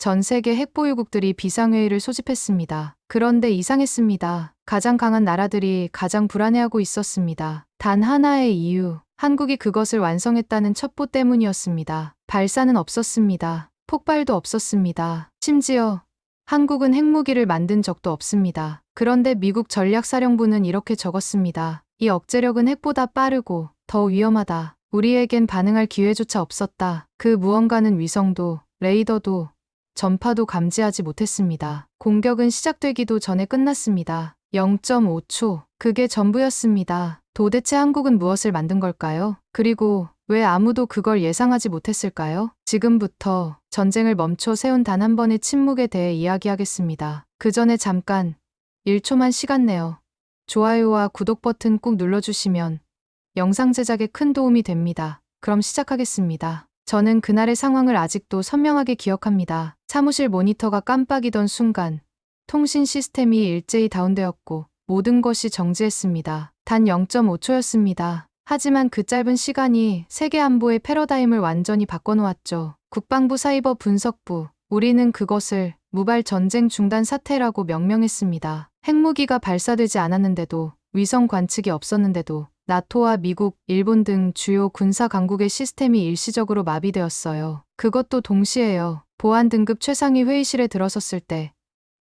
전 세계 핵보유국들이 비상회의를 소집했습니다. 그런데 이상했습니다. 가장 강한 나라들이 가장 불안해하고 있었습니다. 단 하나의 이유, 한국이 그것을 완성했다는 첩보 때문이었습니다. 발사는 없었습니다. 폭발도 없었습니다. 심지어 한국은 핵무기를 만든 적도 없습니다. 그런데 미국 전략사령부는 이렇게 적었습니다. 이 억제력은 핵보다 빠르고 더 위험하다. 우리에겐 반응할 기회조차 없었다. 그 무언가는 위성도, 레이더도, 전파도 감지하지 못했습니다. 공격은 시작되기도 전에 끝났습니다. 0.5초. 그게 전부였습니다. 도대체 한국은 무엇을 만든 걸까요? 그리고 왜 아무도 그걸 예상하지 못했을까요? 지금부터 전쟁을 멈춰 세운 단 한 번의 침묵에 대해 이야기하겠습니다. 그 전에 잠깐 1초만 시간 내요. 좋아요와 구독 버튼 꾹 눌러주시면 영상 제작에 큰 도움이 됩니다. 그럼 시작하겠습니다. 저는 그날의 상황을 아직도 선명하게 기억합니다. 사무실 모니터가 깜빡이던 순간 통신 시스템이 일제히 다운되었고 모든 것이 정지했습니다. 단 0.5초였습니다. 하지만 그 짧은 시간이 세계 안보의 패러다임을 완전히 바꿔놓았죠. 국방부 사이버 분석부, 우리는 그것을 무발 전쟁 중단 사태라고 명명했습니다. 핵무기가 발사되지 않았는데도, 위성 관측이 없었는데도, 나토와 미국, 일본 등 주요 군사 강국의 시스템이 일시적으로 마비되었어요. 그것도 동시에요. 보안 등급 최상위 회의실에 들어섰을 때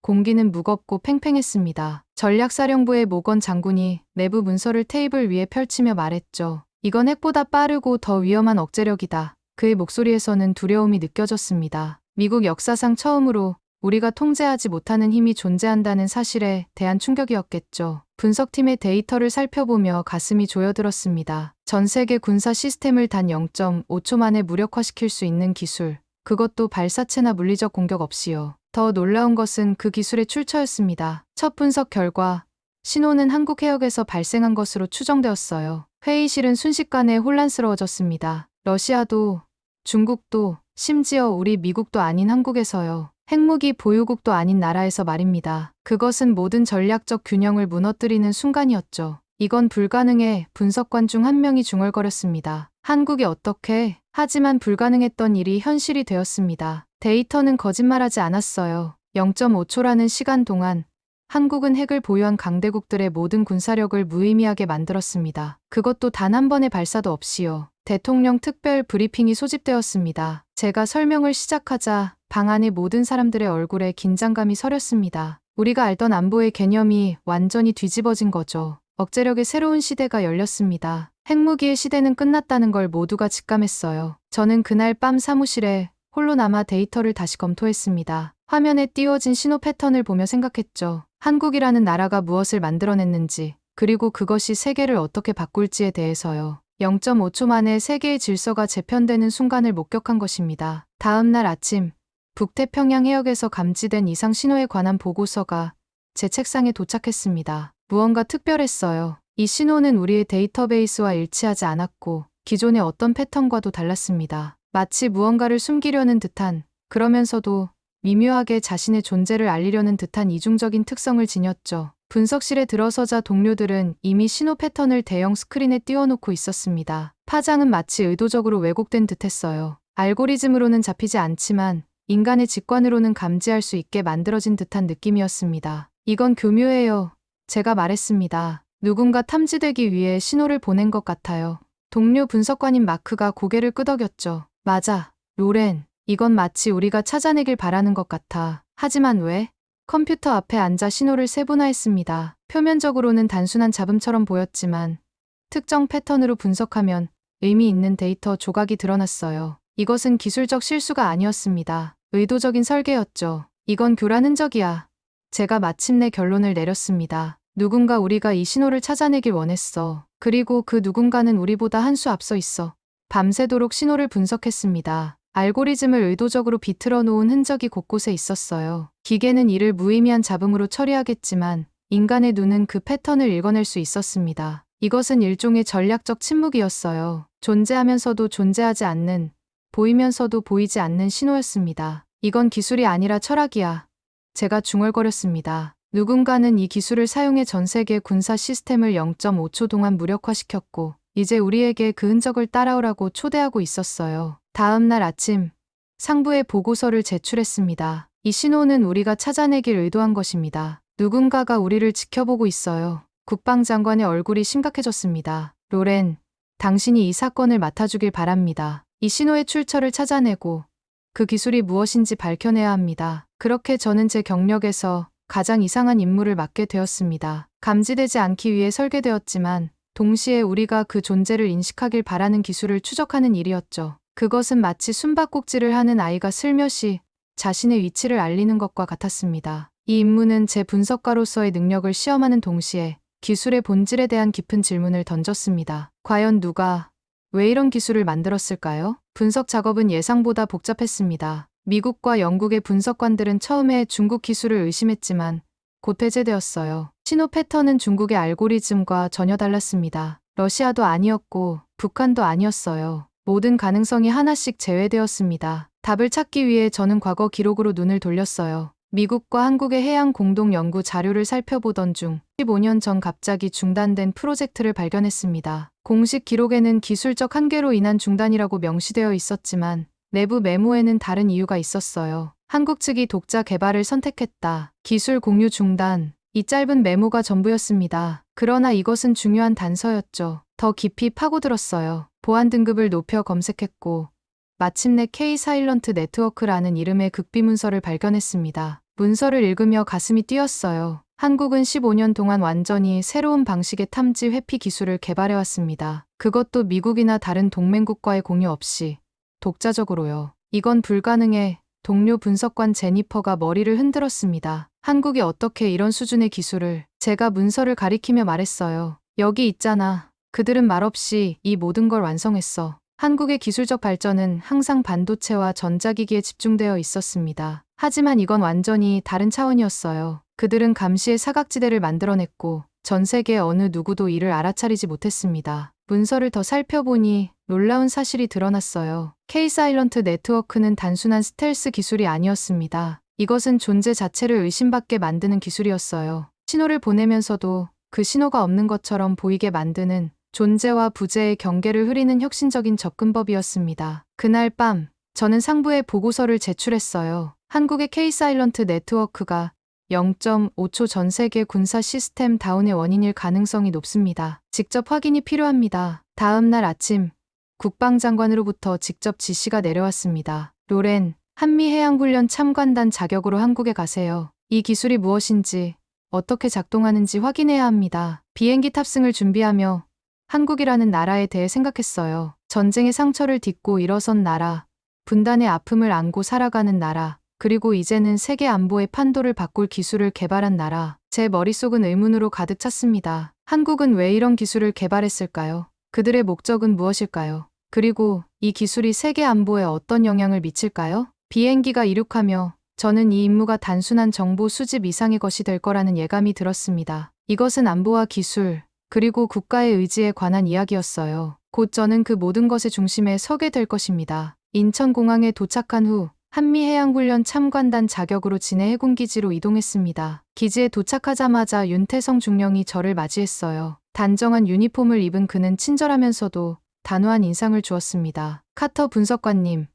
공기는 무겁고 팽팽했습니다. 전략사령부의 모건 장군이 내부 문서를 테이블 위에 펼치며 말했죠. 이건 핵보다 빠르고 더 위험한 억제력이다. 그의 목소리에서는 두려움이 느껴졌습니다. 미국 역사상 처음으로 우리가 통제하지 못하는 힘이 존재한다는 사실에 대한 충격이었겠죠. 분석팀의 데이터를 살펴보며 가슴이 조여들었습니다. 전 세계 군사 시스템을 단 0.5초 만에 무력화시킬 수 있는 기술. 그것도 발사체나 물리적 공격 없이요. 더 놀라운 것은 그 기술의 출처였습니다. 첫 분석 결과, 신호는 한국 해역에서 발생한 것으로 추정되었어요. 회의실은 순식간에 혼란스러워졌습니다. 러시아도, 중국도, 심지어 우리 미국도 아닌 한국에서요. 핵무기 보유국도 아닌 나라에서 말입니다. 그것은 모든 전략적 균형을 무너뜨리는 순간이었죠. 이건 불가능해. 분석관 중 한 명이 중얼거렸습니다. 한국이 어떻게? 하지만 불가능했던 일이 현실이 되었습니다. 데이터는 거짓말하지 않았어요. 0.5초라는 시간 동안 한국은 핵을 보유한 강대국들의 모든 군사력을 무의미하게 만들었습니다. 그것도 단 한 번의 발사도 없이요. 대통령 특별 브리핑이 소집되었습니다. 제가 설명을 시작하자 방 안의 모든 사람들의 얼굴에 긴장감이 서렸습니다. 우리가 알던 안보의 개념이 완전히 뒤집어진 거죠. 억제력의 새로운 시대가 열렸습니다. 핵무기의 시대는 끝났다는 걸 모두가 직감했어요. 저는 그날 밤 사무실에 홀로 남아 데이터를 다시 검토했습니다. 화면에 띄워진 신호 패턴을 보며 생각했죠. 한국이라는 나라가 무엇을 만들어냈는지, 그리고 그것이 세계를 어떻게 바꿀지에 대해서요. 0.5초 만에 세계의 질서가 재편되는 순간을 목격한 것입니다. 다음 날 아침, 북태평양 해역에서 감지된 이상 신호에 관한 보고서가 제 책상에 도착했습니다. 무언가 특별했어요. 이 신호는 우리의 데이터베이스와 일치하지 않았고 기존의 어떤 패턴과도 달랐습니다. 마치 무언가를 숨기려는 듯한, 그러면서도 미묘하게 자신의 존재를 알리려는 듯한 이중적인 특성을 지녔죠. 분석실에 들어서자 동료들은 이미 신호 패턴을 대형 스크린에 띄워놓고 있었습니다. 파장은 마치 의도적으로 왜곡된 듯했어요. 알고리즘으로는 잡히지 않지만 인간의 직관으로는 감지할 수 있게 만들어진 듯한 느낌이었습니다. 이건 교묘해요. 제가 말했습니다. 누군가 탐지되기 위해 신호를 보낸 것 같아요. 동료 분석관인 마크가 고개를 끄덕였죠. 맞아, 로렌. 이건 마치 우리가 찾아내길 바라는 것 같아. 하지만 왜? 컴퓨터 앞에 앉아 신호를 세분화했습니다. 표면적으로는 단순한 잡음처럼 보였지만 특정 패턴으로 분석하면 의미 있는 데이터 조각이 드러났어요. 이것은 기술적 실수가 아니었습니다. 의도적인 설계였죠. 이건 교란 흔적이야. 제가 마침내 결론을 내렸습니다. 누군가 우리가 이 신호를 찾아내길 원했어. 그리고 그 누군가는 우리보다 한 수 앞서 있어. 밤새도록 신호를 분석했습니다. 알고리즘을 의도적으로 비틀어 놓은 흔적이 곳곳에 있었어요. 기계는 이를 무의미한 잡음으로 처리하겠지만 인간의 눈은 그 패턴을 읽어낼 수 있었습니다. 이것은 일종의 전략적 침묵이었어요. 존재하면서도 존재하지 않는, 보이면서도 보이지 않는 신호였습니다. 이건 기술이 아니라 철학이야. 제가 중얼거렸습니다. 누군가는 이 기술을 사용해 전 세계 군사 시스템을 0.5초 동안 무력화시켰고 이제 우리에게 그 흔적을 따라오라고 초대하고 있었어요. 다음 날 아침, 상부에 보고서를 제출했습니다. 이 신호는 우리가 찾아내길 의도한 것입니다. 누군가가 우리를 지켜보고 있어요. 국방장관의 얼굴이 심각해졌습니다. 로렌, 당신이 이 사건을 맡아주길 바랍니다. 이 신호의 출처를 찾아내고 그 기술이 무엇인지 밝혀내야 합니다. 그렇게 저는 제 경력에서 가장 이상한 임무를 맡게 되었습니다. 감지되지 않기 위해 설계되었지만 동시에 우리가 그 존재를 인식하길 바라는 기술을 추적하는 일이었죠. 그것은 마치 숨바꼭질을 하는 아이가 슬며시 자신의 위치를 알리는 것과 같았습니다. 이 임무는 제 분석가로서의 능력을 시험하는 동시에 기술의 본질에 대한 깊은 질문을 던졌습니다. 과연 누가, 왜 이런 기술을 만들었을까요? 분석 작업은 예상보다 복잡했습니다. 미국과 영국의 분석관들은 처음에 중국 기술을 의심했지만 곧 배제되었어요. 신호 패턴은 중국의 알고리즘과 전혀 달랐습니다. 러시아도 아니었고 북한도 아니었어요. 모든 가능성이 하나씩 제외되었습니다. 답을 찾기 위해 저는 과거 기록으로 눈을 돌렸어요. 미국과 한국의 해양 공동 연구 자료를 살펴보던 중 15년 전 갑자기 중단된 프로젝트를 발견했습니다. 공식 기록에는 기술적 한계로 인한 중단이라고 명시되어 있었지만 내부 메모에는 다른 이유가 있었어요. 한국 측이 독자 개발을 선택했다. 기술 공유 중단. 이 짧은 메모가 전부였습니다. 그러나 이것은 중요한 단서였죠. 더 깊이 파고들었어요. 보안 등급을 높여 검색했고 마침내 K-사일런트 네트워크라는 이름의 극비 문서를 발견했습니다. 문서를 읽으며 가슴이 뛰었어요. 한국은 15년 동안 완전히 새로운 방식의 탐지 회피 기술을 개발해왔습니다. 그것도 미국이나 다른 동맹국과의 공유 없이 독자적으로요. 이건 불가능해. 동료 분석관 제니퍼가 머리를 흔들었습니다. 한국이 어떻게 이런 수준의 기술을. 제가 문서를 가리키며 말했어요. 여기 있잖아. 그들은 말없이 이 모든 걸 완성했어. 한국의 기술적 발전은 항상 반도체와 전자기기에 집중되어 있었습니다. 하지만 이건 완전히 다른 차원이었어요. 그들은 감시의 사각지대를 만들어냈고 전 세계 어느 누구도 이를 알아차리지 못했습니다. 문서를 더 살펴보니 놀라운 사실이 드러났어요. K-사일런트 네트워크는 단순한 스텔스 기술이 아니었습니다. 이것은 존재 자체를 의심받게 만드는 기술이었어요. 신호를 보내면서도 그 신호가 없는 것처럼 보이게 만드는 존재와 부재의 경계를 흐리는 혁신적인 접근법이었습니다. 그날 밤, 저는 상부에 보고서를 제출했어요. 한국의 K-사일런트 네트워크가 0.5초 전 세계 군사 시스템 다운의 원인일 가능성이 높습니다. 직접 확인이 필요합니다. 다음 날 아침, 국방장관으로부터 직접 지시가 내려왔습니다. 로렌, 한미해양훈련 참관단 자격으로 한국에 가세요. 이 기술이 무엇인지, 어떻게 작동하는지 확인해야 합니다. 비행기 탑승을 준비하며 한국이라는 나라에 대해 생각했어요. 전쟁의 상처를 딛고 일어선 나라, 분단의 아픔을 안고 살아가는 나라, 그리고 이제는 세계 안보의 판도를 바꿀 기술을 개발한 나라. 제 머릿속은 의문으로 가득 찼습니다. 한국은 왜 이런 기술을 개발했을까요? 그들의 목적은 무엇일까요? 그리고 이 기술이 세계 안보에 어떤 영향을 미칠까요? 비행기가 이륙하며 저는 이 임무가 단순한 정보 수집 이상의 것이 될 거라는 예감이 들었습니다. 이것은 안보와 기술, 그리고 국가의 의지에 관한 이야기였어요. 곧 저는 그 모든 것의 중심에 서게 될 것입니다. 인천공항에 도착한 후 한미해양훈련 참관단 자격으로 진해 해군기지로 이동했습니다. 기지에 도착하자마자 윤태성 중령이 저를 맞이했어요. 단정한 유니폼을 입은 그는 친절하면서도 단호한 인상을 주었습니다. 카터 분석관님,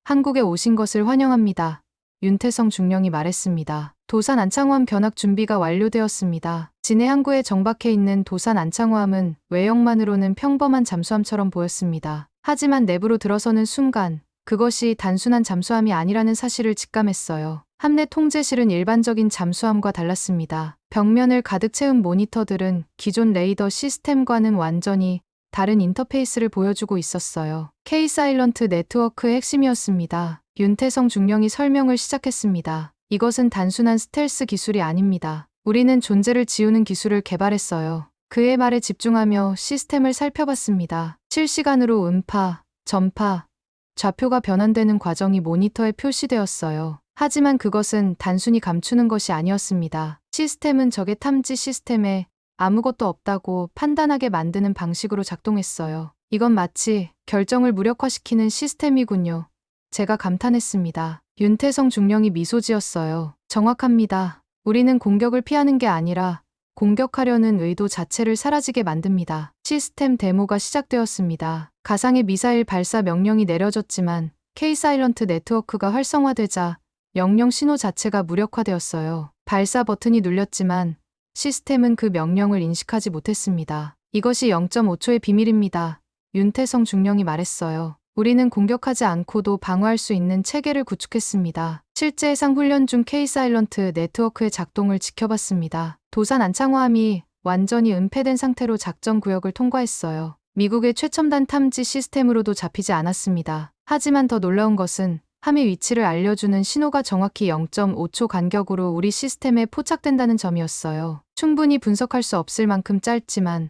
한국에 오신 것을 환영합니다. 윤태성 중령이 말했습니다. 도산 안창호함 견학 준비가 완료되었습니다. 진해 항구에 정박해 있는 도산 안창호함은 외형만으로는 평범한 잠수함처럼 보였습니다. 하지만 내부로 들어서는 순간 그것이 단순한 잠수함이 아니라는 사실을 직감했어요. 함내 통제실은 일반적인 잠수함과 달랐습니다. 벽면을 가득 채운 모니터들은 기존 레이더 시스템과는 완전히 다른 인터페이스를 보여주고 있었어요. K-사일런트 네트워크의 핵심이었습니다. 윤태성 중령이 설명을 시작했습니다. 이것은 단순한 스텔스 기술이 아닙니다. 우리는 존재를 지우는 기술을 개발했어요. 그의 말에 집중하며 시스템을 살펴봤습니다. 실시간으로 음파, 전파, 좌표가 변환되는 과정이 모니터에 표시되었어요. 하지만 그것은 단순히 감추는 것이 아니었습니다. 시스템은 적의 탐지 시스템에 아무것도 없다고 판단하게 만드는 방식으로 작동했어요. 이건 마치 결정을 무력화시키는 시스템이군요. 제가 감탄했습니다. 윤태성 중령이 미소 지었어요. 정확합니다. 우리는 공격을 피하는 게 아니라 공격하려는 의도 자체를 사라지게 만듭니다. 시스템 데모가 시작되었습니다. 가상의 미사일 발사 명령이 내려졌지만 K-사일런트 네트워크가 활성화되자 명령 신호 자체가 무력화되었어요. 발사 버튼이 눌렸지만 시스템은 그 명령을 인식하지 못했습니다. 이것이 0.5초의 비밀입니다. 윤태성 중령이 말했어요. 우리는 공격하지 않고도 방어할 수 있는 체계를 구축했습니다. 실제 해상 훈련 중 K-사일런트 네트워크의 작동을 지켜봤습니다. 도산 안창호함이 완전히 은폐된 상태로 작전 구역을 통과했어요. 미국의 최첨단 탐지 시스템으로도 잡히지 않았습니다. 하지만 더 놀라운 것은 함의 위치를 알려주는 신호가 정확히 0.5초 간격으로 우리 시스템에 포착된다는 점이었어요. 충분히 분석할 수 없을 만큼 짧지만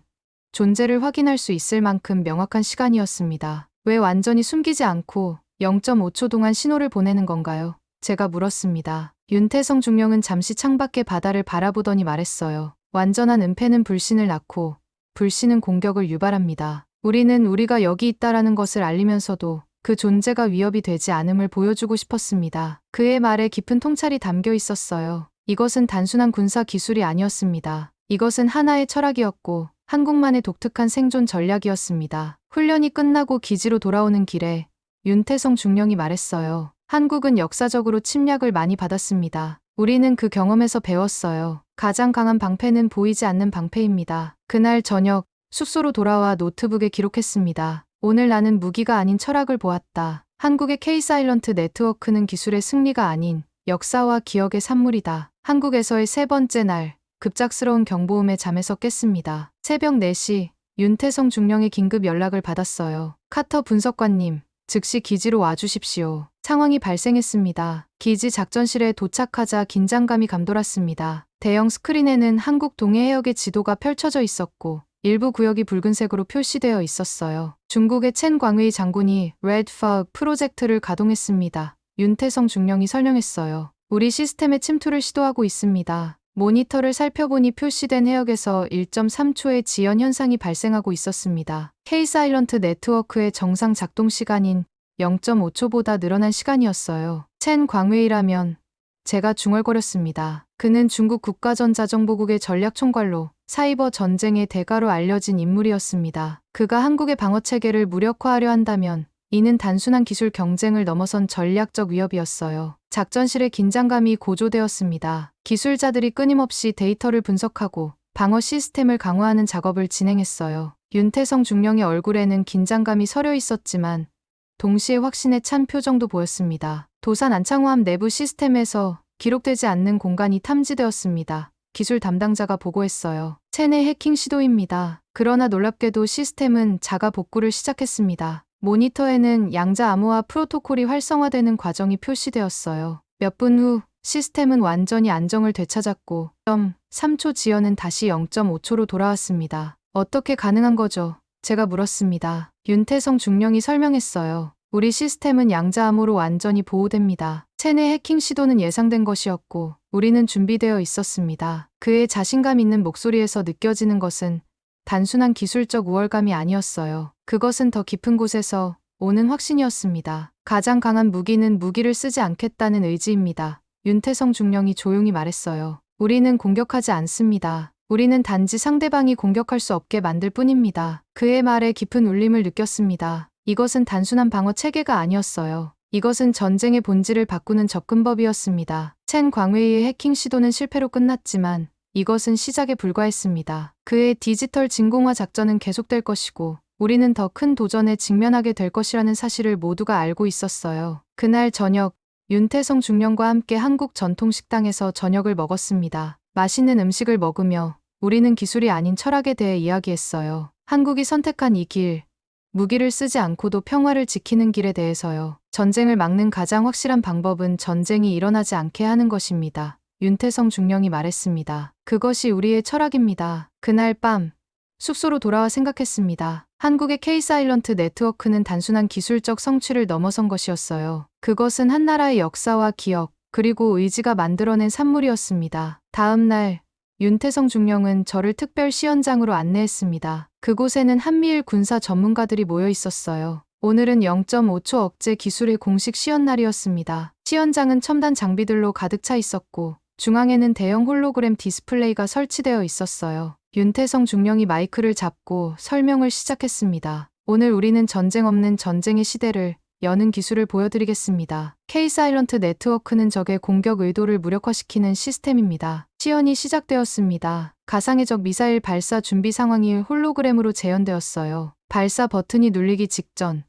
존재를 확인할 수 있을 만큼 명확한 시간이었습니다. 왜 완전히 숨기지 않고 0.5초 동안 신호를 보내는 건가요? 제가 물었습니다. 윤태성 중령은 잠시 창밖의 바다를 바라보더니 말했어요. 완전한 은폐는 불신을 낳고 불신은 공격을 유발합니다. 우리는 우리가 여기 있다라는 것을 알리면서도 그 존재가 위협이 되지 않음을 보여주고 싶었습니다. 그의 말에 깊은 통찰이 담겨 있었어요. 이것은 단순한 군사 기술이 아니었습니다. 이것은 하나의 철학이었고 한국만의 독특한 생존 전략이었습니다. 훈련이 끝나고 기지로 돌아오는 길에 윤태성 중령이 말했어요. 한국은 역사적으로 침략을 많이 받았습니다. 우리는 그 경험에서 배웠어요. 가장 강한 방패는 보이지 않는 방패입니다. 그날 저녁 숙소로 돌아와 노트북에 기록했습니다. 오늘 나는 무기가 아닌 철학을 보았다. 한국의 K-사일런트 네트워크는 기술의 승리가 아닌 역사와 기억의 산물이다. 한국에서의 세 번째 날 급작스러운 경보음에 잠에서 깼습니다. 새벽 4시 윤태성 중령의 긴급 연락을 받았어요. 카터 분석관님, 즉시 기지로 와주십시오. 상황이 발생했습니다. 기지 작전실에 도착하자 긴장감이 감돌았습니다. 대형 스크린에는 한국 동해해역의 지도가 펼쳐져 있었고 일부 구역이 붉은색으로 표시되어 있었어요. 중국의 첸 광웨이 장군이 레드 퍼그 프로젝트를 가동했습니다. 윤태성 중령이 설명했어요. 우리 시스템에 침투를 시도하고 있습니다. 모니터를 살펴보니 표시된 해역에서 1.3초의 지연 현상이 발생하고 있었습니다. K-사일런트 네트워크의 정상 작동 시간인 0.5초보다 늘어난 시간이었어요. 첸 광웨이라면 제가 중얼거렸습니다. 그는 중국 국가전자정보국의 전략총괄로 사이버 전쟁의 대가로 알려진 인물이었습니다. 그가 한국의 방어체계를 무력화하려 한다면 이는 단순한 기술 경쟁을 넘어선 전략적 위협이었어요. 작전실의 긴장감이 고조되었습니다. 기술자들이 끊임없이 데이터를 분석하고 방어 시스템을 강화하는 작업을 진행했어요. 윤태성 중령의 얼굴에는 긴장감이 서려 있었지만 동시에 확신에 찬 표정도 보였습니다. 도산 안창호함 내부 시스템에서 기록되지 않는 공간이 탐지되었습니다. 기술 담당자가 보고했어요. 체내 해킹 시도입니다. 그러나 놀랍게도 시스템은 자가 복구를 시작했습니다. 모니터에는 양자 암호화 프로토콜이 활성화되는 과정이 표시되었어요. 몇 분 후 시스템은 완전히 안정을 되찾았고 0.3초 지연은 다시 0.5초로 돌아왔습니다. 어떻게 가능한 거죠? 제가 물었습니다. 윤태성 중령이 설명했어요. 우리 시스템은 양자 암호로 완전히 보호됩니다. 체내 해킹 시도는 예상된 것이었고 우리는 준비되어 있었습니다. 그의 자신감 있는 목소리에서 느껴지는 것은 단순한 기술적 우월감이 아니었어요. 그것은 더 깊은 곳에서 오는 확신이었습니다. 가장 강한 무기는 무기를 쓰지 않겠다는 의지입니다. 윤태성 중령이 조용히 말했어요. 우리는 공격하지 않습니다. 우리는 단지 상대방이 공격할 수 없게 만들 뿐입니다. 그의 말에 깊은 울림을 느꼈습니다. 이것은 단순한 방어 체계가 아니었어요. 이것은 전쟁의 본질을 바꾸는 접근법이었습니다. 첸 광웨이의 해킹 시도는 실패로 끝났지만 이것은 시작에 불과했습니다. 그의 디지털 진공화 작전은 계속될 것이고 우리는 더 큰 도전에 직면하게 될 것이라는 사실을 모두가 알고 있었어요. 그날 저녁 윤태성 중령과 함께 한국 전통 식당에서 저녁을 먹었습니다. 맛있는 음식을 먹으며 우리는 기술이 아닌 철학에 대해 이야기했어요. 한국이 선택한 이 길, 무기를 쓰지 않고도 평화를 지키는 길에 대해서요. 전쟁을 막는 가장 확실한 방법은 전쟁이 일어나지 않게 하는 것입니다. 윤태성 중령이 말했습니다. 그것이 우리의 철학입니다. 그날 밤 숙소로 돌아와 생각했습니다. 한국의 K-사일런트 네트워크는 단순한 기술적 성취를 넘어선 것이었어요. 그것은 한 나라의 역사와 기억, 그리고 의지가 만들어낸 산물이었습니다. 다음 날 윤태성 중령은 저를 특별 시연장으로 안내했습니다. 그곳에는 한미일 군사 전문가들이 모여 있었어요. 오늘은 0.5초 억제 기술의 공식 시연 날이었습니다. 시연장은 첨단 장비들로 가득 차 있었고 중앙에는 대형 홀로그램 디스플레이가 설치되어 있었어요. 윤태성 중령이 마이크를 잡고 설명을 시작했습니다. 오늘 우리는 전쟁 없는 전쟁의 시대를 여는 기술을 보여드리겠습니다. K-사일런트 네트워크는 적의 공격 의도를 무력화시키는 시스템입니다. 시연이 시작되었습니다. 가상의 적 미사일 발사 준비 상황이 홀로그램으로 재현되었어요. 발사 버튼이 눌리기 직전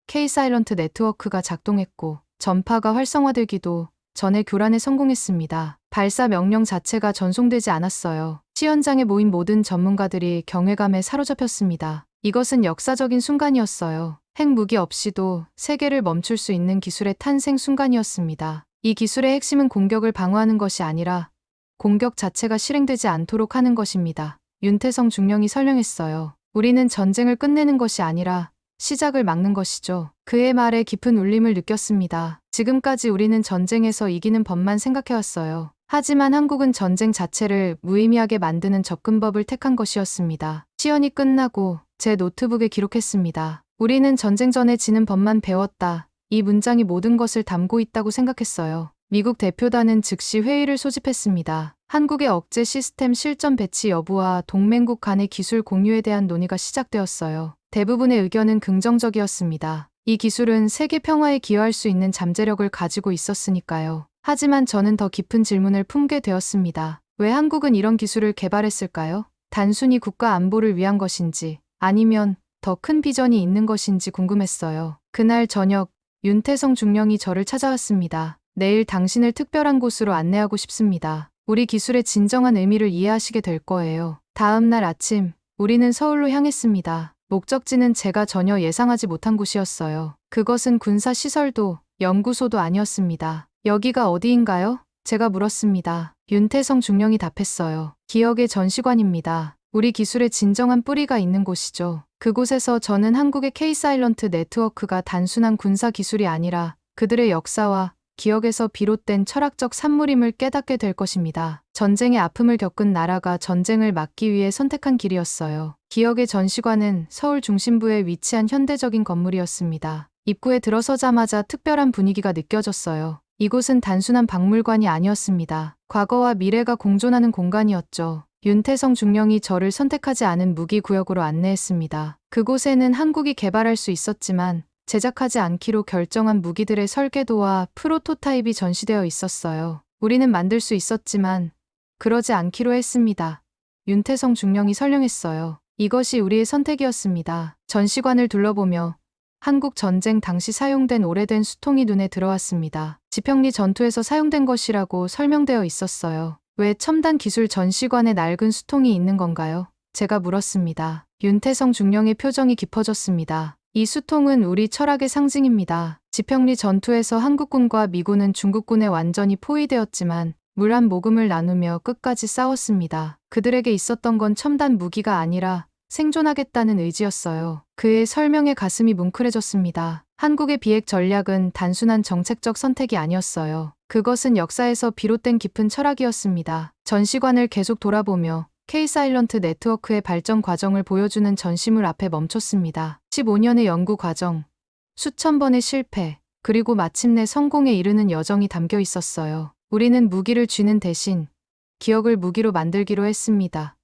K-사일런트 네트워크가 작동했고 전파가 활성화되기도 전에 교란에 성공했습니다. 발사 명령 자체가 전송되지 않았어요. 시연장에 모인 모든 전문가들이 경외감에 사로잡혔습니다. 이것은 역사적인 순간이었어요. 핵무기 없이도 세계를 멈출 수 있는 기술의 탄생 순간이었습니다. 이 기술의 핵심은 공격을 방어하는 것이 아니라 공격 자체가 실행되지 않도록 하는 것입니다. 윤태성 중령이 설명했어요. 우리는 전쟁을 끝내는 것이 아니라 시작을 막는 것이죠. 그의 말에 깊은 울림을 느꼈습니다. 지금까지 우리는 전쟁에서 이기는 법만 생각해왔어요. 하지만 한국은 전쟁 자체를 무의미하게 만드는 접근법을 택한 것이었습니다. 시연이 끝나고 제 노트북에 기록했습니다. 우리는 전쟁 전에 지는 법만 배웠다. 이 문장이 모든 것을 담고 있다고 생각했어요. 미국 대표단은 즉시 회의를 소집했습니다. 한국의 억제 시스템 실전 배치 여부와 동맹국 간의 기술 공유에 대한 논의가 시작되었어요. 대부분의 의견은 긍정적이었습니다. 이 기술은 세계 평화에 기여할 수 있는 잠재력을 가지고 있었으니까요. 하지만 저는 더 깊은 질문을 품게 되었습니다. 왜 한국은 이런 기술을 개발했을까요? 단순히 국가 안보를 위한 것인지 아니면 더 큰 비전이 있는 것인지 궁금했어요. 그날 저녁 윤태성 중령이 저를 찾아왔습니다. 내일 당신을 특별한 곳으로 안내하고 싶습니다. 우리 기술의 진정한 의미를 이해하시게 될 거예요. 다음 날 아침 우리는 서울로 향했습니다. 목적지는 제가 전혀 예상하지 못한 곳이었어요. 그것은 군사시설도 연구소도 아니었습니다. 여기가 어디인가요? 제가 물었습니다. 윤태성 중령이 답했어요. 기억의 전시관입니다. 우리 기술의 진정한 뿌리가 있는 곳이죠. 그곳에서 저는 한국의 K-사일런트 네트워크가 단순한 군사 기술이 아니라 그들의 역사와 기억에서 비롯된 철학적 산물임을 깨닫게 될 것입니다. 전쟁의 아픔을 겪은 나라가 전쟁을 막기 위해 선택한 길이었어요. 기억의 전시관은 서울 중심부에 위치한 현대적인 건물이었습니다. 입구에 들어서자마자 특별한 분위기가 느껴졌어요. 이곳은 단순한 박물관이 아니었습니다. 과거와 미래가 공존하는 공간이었죠. 윤태성 중령이 저를 선택하지 않은 무기구역으로 안내했습니다. 그곳에는 한국이 개발할 수 있었지만 제작하지 않기로 결정한 무기들의 설계도와 프로토타입이 전시되어 있었어요. 우리는 만들 수 있었지만 그러지 않기로 했습니다. 윤태성 중령이 설명했어요. 이것이 우리의 선택이었습니다. 전시관을 둘러보며 한국 전쟁 당시 사용된 오래된 수통이 눈에 들어왔습니다. 지평리 전투에서 사용된 것이라고 설명되어 있었어요. 왜 첨단 기술 전시관에 낡은 수통이 있는 건가요? 제가 물었습니다. 윤태성 중령의 표정이 깊어졌습니다. 이 수통은 우리 철학의 상징입니다. 지평리 전투에서 한국군과 미군은 중국군에 완전히 포위되었지만 물 한 모금을 나누며 끝까지 싸웠습니다. 그들에게 있었던 건 첨단 무기가 아니라 생존하겠다는 의지였어요. 그의 설명에 가슴이 뭉클해졌습니다. 한국의 비핵 전략은 단순한 정책적 선택이 아니었어요. 그것은 역사에서 비롯된 깊은 철학이었습니다. 전시관을 계속 돌아보며 K-사일런트 네트워크의 발전 과정을 보여주는 전시물 앞에 멈췄습니다. 15년의 연구 과정, 수천 번의 실패, 그리고 마침내 성공에 이르는 여정이 담겨 있었어요. 우리는 무기를 쥐는 대신 기억을 무기로 만들기로 했습니다.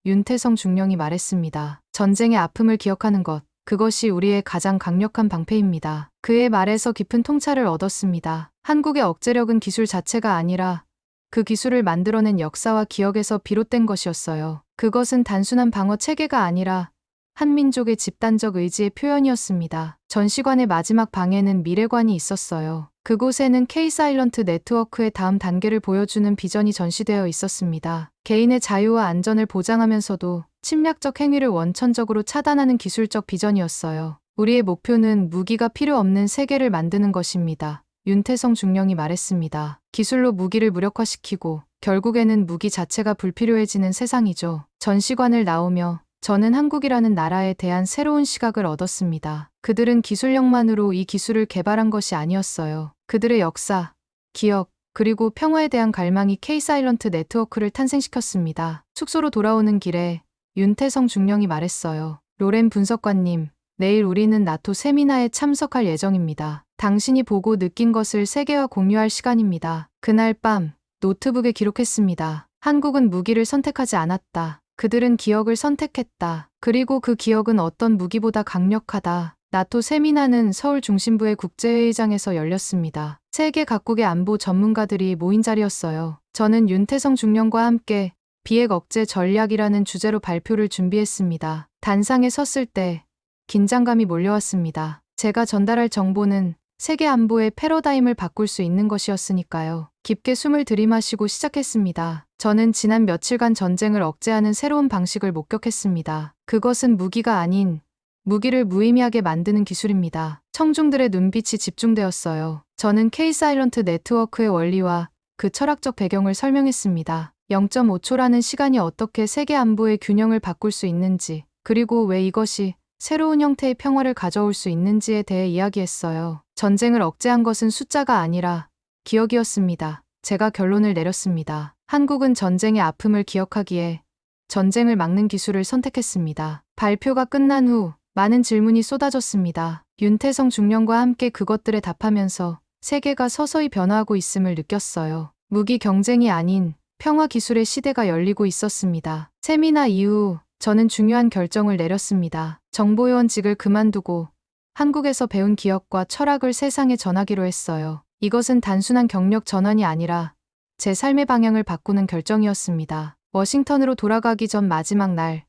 윤태성 중령이 말했습니다. 전쟁의 아픔을 기억하는 것, 그것이 우리의 가장 강력한 방패입니다. 그의 말에서 깊은 통찰을 얻었습니다. 한국의 억제력은 기술 자체가 아니라 그 기술을 만들어낸 역사와 기억에서 비롯된 것이었어요. 그것은 단순한 방어 체계가 아니라 한민족의 집단적 의지의 표현이었습니다. 전시관의 마지막 방에는 미래관이 있었어요. 그곳에는 K-사일런트 네트워크의 다음 단계를 보여주는 비전이 전시되어 있었습니다. 개인의 자유와 안전을 보장하면서도 침략적 행위를 원천적으로 차단하는 기술적 비전이었어요. 우리의 목표는 무기가 필요 없는 세계를 만드는 것입니다. 윤태성 중령이 말했습니다. 기술로 무기를 무력화시키고 결국에는 무기 자체가 불필요해지는 세상이죠. 전시관을 나오며 저는 한국이라는 나라에 대한 새로운 시각을 얻었습니다. 그들은 기술력만으로 이 기술을 개발한 것이 아니었어요. 그들의 역사, 기억, 그리고 평화에 대한 갈망이 K-사일런트 네트워크를 탄생시켰습니다. 숙소로 돌아오는 길에 윤태성 중령이 말했어요. 로렌 분석관님, 내일 우리는 나토 세미나에 참석할 예정입니다. 당신이 보고 느낀 것을 세계와 공유할 시간입니다. 그날 밤 노트북에 기록했습니다. 한국은 무기를 선택하지 않았다. 그들은 기억을 선택했다. 그리고 그 기억은 어떤 무기보다 강력하다. 나토 세미나는 서울 중심부의 국제회의장에서 열렸습니다. 세계 각국의 안보 전문가들이 모인 자리였어요. 저는 윤태성 중령과 함께 비핵 억제 전략이라는 주제로 발표를 준비했습니다. 단상에 섰을 때 긴장감이 몰려왔습니다. 제가 전달할 정보는 세계 안보의 패러다임을 바꿀 수 있는 것이었으니까요. 깊게 숨을 들이마시고 시작했습니다. 저는 지난 며칠간 전쟁을 억제하는 새로운 방식을 목격했습니다. 그것은 무기가 아닌 무기를 무의미하게 만드는 기술입니다. 청중들의 눈빛이 집중되었어요. 저는 K-사일런트 네트워크의 원리와 그 철학적 배경을 설명했습니다. 0.5초라는 시간이 어떻게 세계 안보의 균형을 바꿀 수 있는지, 그리고 왜 이것이 새로운 형태의 평화를 가져올 수 있는지에 대해 이야기했어요. 전쟁을 억제한 것은 숫자가 아니라 기억이었습니다. 제가 결론을 내렸습니다. 한국은 전쟁의 아픔을 기억하기에 전쟁을 막는 기술을 선택했습니다. 발표가 끝난 후 많은 질문이 쏟아졌습니다. 윤태성 중령과 함께 그것들에 답하면서 세계가 서서히 변화하고 있음을 느꼈어요. 무기 경쟁이 아닌 평화 기술의 시대가 열리고 있었습니다. 세미나 이후 저는 중요한 결정을 내렸습니다. 정보요원직을 그만두고 한국에서 배운 기억과 철학을 세상에 전하기로 했어요. 이것은 단순한 경력 전환이 아니라 제 삶의 방향을 바꾸는 결정이었습니다. 워싱턴으로 돌아가기 전 마지막 날,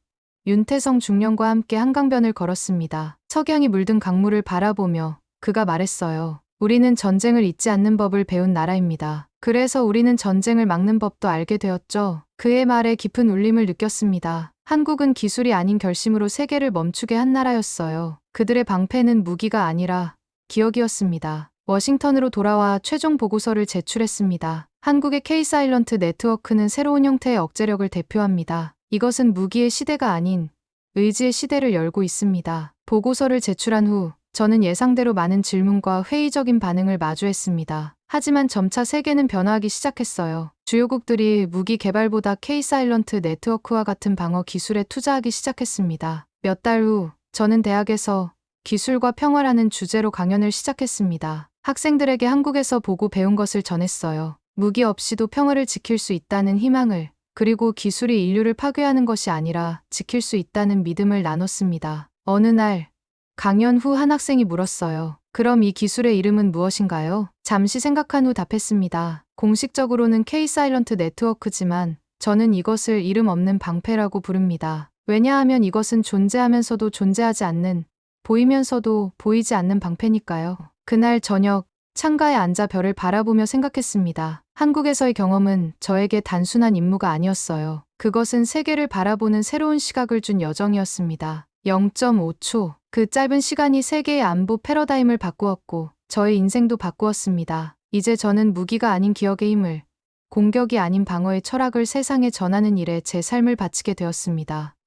윤태성 중령과 함께 한강변을 걸었습니다. 석양이 물든 강물을 바라보며 그가 말했어요. 우리는 전쟁을 잊지 않는 법을 배운 나라입니다. 그래서 우리는 전쟁을 막는 법도 알게 되었죠. 그의 말에 깊은 울림을 느꼈습니다. 한국은 기술이 아닌 결심으로 세계를 멈추게 한 나라였어요. 그들의 방패는 무기가 아니라 기억이었습니다. 워싱턴으로 돌아와 최종 보고서를 제출했습니다. 한국의 K-사일런트 네트워크는 새로운 형태의 억제력을 대표합니다. 이것은 무기의 시대가 아닌 의지의 시대를 열고 있습니다. 보고서를 제출한 후 저는 예상대로 많은 질문과 회의적인 반응을 마주했습니다. 하지만 점차 세계는 변화하기 시작했어요. 주요국들이 무기 개발보다 K-사일런트 네트워크와 같은 방어 기술에 투자하기 시작했습니다. 몇 달 후 저는 대학에서 기술과 평화라는 주제로 강연을 시작했습니다. 학생들에게 한국에서 보고 배운 것을 전했어요. 무기 없이도 평화를 지킬 수 있다는 희망을, 그리고 기술이 인류를 파괴하는 것이 아니라 지킬 수 있다는 믿음을 나눴습니다. 어느 날 강연 후 한 학생이 물었어요. 그럼 이 기술의 이름은 무엇인가요? 잠시 생각한 후 답했습니다. 공식적으로는 K-사일런트 네트워크지만 저는 이것을 이름 없는 방패라고 부릅니다. 왜냐하면 이것은 존재하면서도 존재하지 않는, 보이면서도 보이지 않는 방패니까요. 그날 저녁 창가에 앉아 별을 바라보며 생각했습니다. 한국에서의 경험은 저에게 단순한 임무가 아니었어요. 그것은 세계를 바라보는 새로운 시각을 준 여정이었습니다. 0.5초. 그 짧은 시간이 세계의 안보 패러다임을 바꾸었고 저의 인생도 바꾸었습니다. 이제 저는 무기가 아닌 기억의 힘을, 공격이 아닌 방어의 철학을 세상에 전하는 일에 제 삶을 바치게 되었습니다.